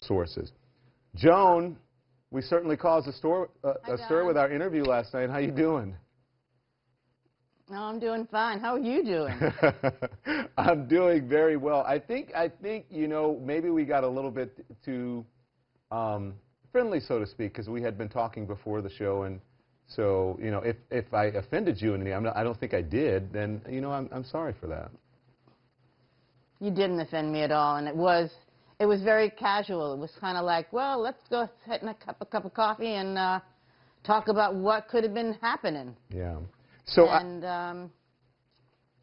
sources. Joan, we certainly caused a stir with our interview last night. How you doing? No, I'm doing fine. How are you doing? I'm doing very well. I think, you know, maybe we got a little bit too friendly, so to speak, because we had been talking before the show, and so, you know, if I offended you in any, I don't think I did, then, you know, I'm sorry for that. You didn't offend me at all, and it was very casual. It was kind of like, well, let's go sit in a cup of coffee and talk about what could have been happening. Yeah. So,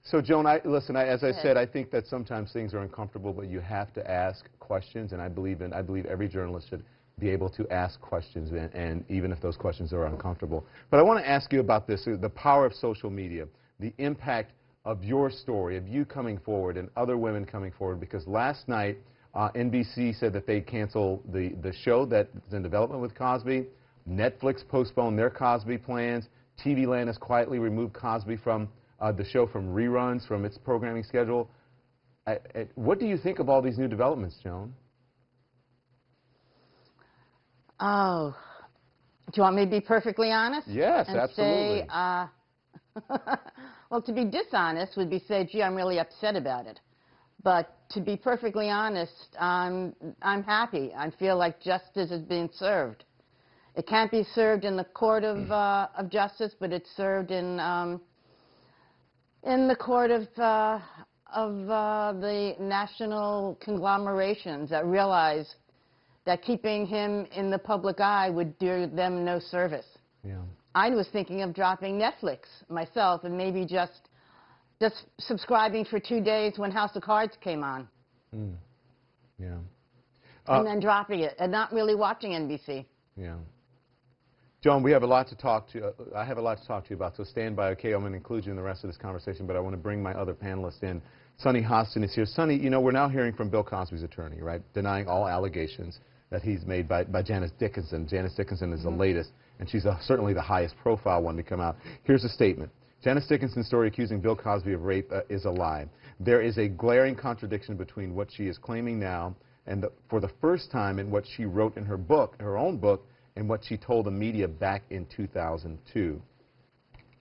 So, Joan, listen, as I said, I think that sometimes things are uncomfortable, but you have to ask questions, and I believe every journalist should be able to ask questions, and even if those questions are uncomfortable. But I want to ask you about this, the power of social media, the impact of your story, of you coming forward and other women coming forward, because last night NBC said that they canceled the show that's in development with Cosby. Netflix postponed their Cosby plans. TV Land has quietly removed Cosby from the show from reruns, from its programming schedule. What do you think of all these new developments, Joan? oh, do you want me to be perfectly honest? Yes, and absolutely. Say, well, to be dishonest would be say, gee, I'm really upset about it. But to be perfectly honest, I'm happy. I feel like justice is being served. It can't be served in the court of justice, but it's served in the court of the national conglomerations that realize that keeping him in the public eye would do them no service. Yeah. I was thinking of dropping Netflix myself and maybe just subscribing for 2 days when House of Cards came on. Mm. Yeah. And then dropping it and not really watching NBC. Yeah. Joan, we have a lot to talk to. I have a lot to talk to you about, so stand by. Okay, I'm going to include you in the rest of this conversation, but I want to bring my other panelists in. Sunny Hostin is here. Sunny, you know, we're now hearing from Bill Cosby's attorney, right, denying all allegations that he's made by Janice Dickinson. Janice Dickinson is the latest, and she's certainly the highest profile one to come out. Here's a statement. Janice Dickinson's story accusing Bill Cosby of rape is a lie. There is a glaring contradiction between what she is claiming now and for the first time in what she wrote in her book, her own book, and what she told the media back in 2002.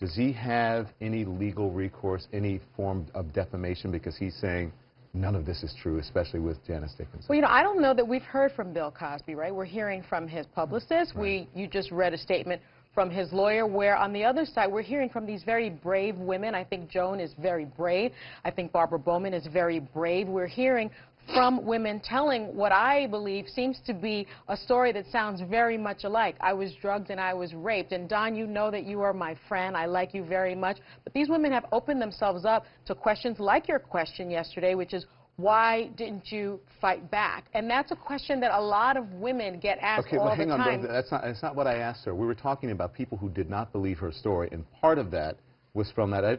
Does he have any legal recourse, any form of defamation, because he's saying none of this is true, especially with Janice Dickinson? Well, you know, I don't know that we've heard from Bill Cosby, right? We're hearing from his publicist. Right. You just read a statement from his lawyer, where on the other side we're hearing from these very brave women. I think Joan is very brave. I think Barbara Bowman is very brave. We're hearing from women telling what I believe seems to be a story that sounds very much alike. I was drugged and I was raped. And Don, you know that you are my friend. I like you very much. But these women have opened themselves up to questions like your question yesterday, which is, why didn't you fight back? And that's a question that a lot of women get asked all the time. Okay, well, hang on. That's not what I asked her. We were talking about people who did not believe her story, and part of that was from that. I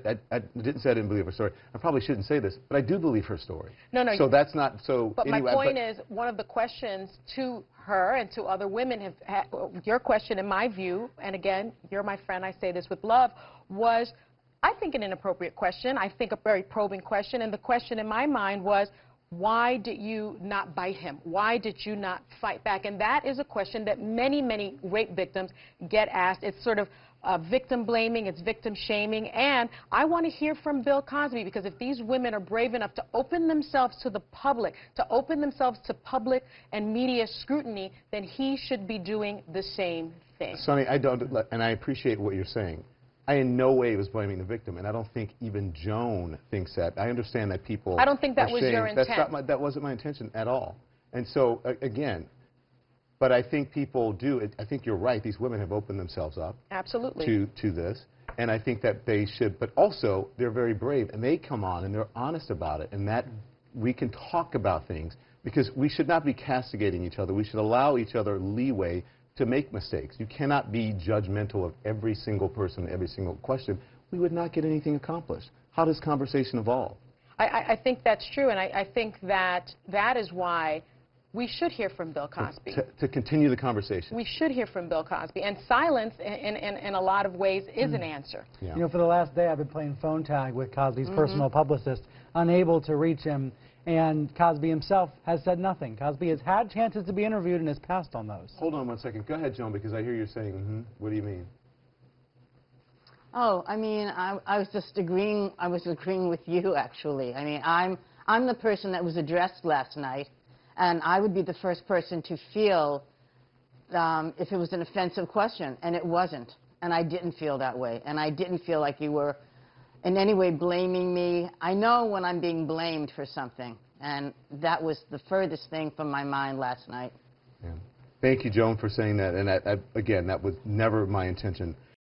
didn't say I didn't believe her story. I probably shouldn't say this, but I do believe her story. No, no. So that's not, so But anyway, my point is, one of the questions to her and to other women have had, your question in my view, and again, you're my friend, I say this with love, was, I think, an inappropriate question. I think a very probing question. And the question in my mind was, why did you not bite him? Why did you not fight back? And that is a question that many, many rape victims get asked. It's sort of victim blaming, it's victim shaming. And I want to hear from Bill Cosby, because if these women are brave enough to open themselves to the public, to open themselves to public and media scrutiny, then he should be doing the same thing. Sonny, I don't, and I appreciate what you're saying. I in no way was blaming the victim, and I don't think even Joan thinks that. I understand that people I don't think that was saying, your intent. That wasn't my intention at all. And so, again, but I think people do. I think you're right. These women have opened themselves up. Absolutely. To this, and I think that they should. But also, they're very brave, and they come on and they're honest about it, and that we can talk about things, because we should not be castigating each other. We should allow each other leeway to make mistakes. You cannot be judgmental of every single person, every single question. We would not get anything accomplished. How does conversation evolve? I think that's true, and I think that that is why we should hear from Bill Cosby. To continue the conversation. We should hear from Bill Cosby. And silence, in a lot of ways, is an answer. Yeah. You know, for the last day, I've been playing phone tag with Cosby's personal publicist, unable to reach him. And Cosby himself has said nothing. Cosby has had chances to be interviewed and has passed on those. Hold on one second. Go ahead, Joan, because I hear you saying, What do you mean? Oh, I mean, I was just agreeing. I was agreeing with you, actually. I mean, I'm the person that was addressed last night, and I would be the first person to feel if it was an offensive question, and it wasn't. And I didn't feel that way, and I didn't feel like you were in any way blaming me. I know when I'm being blamed for something, and that was the furthest thing from my mind last night. Yeah. Thank you, Joan, for saying that. And again, that was never my intention.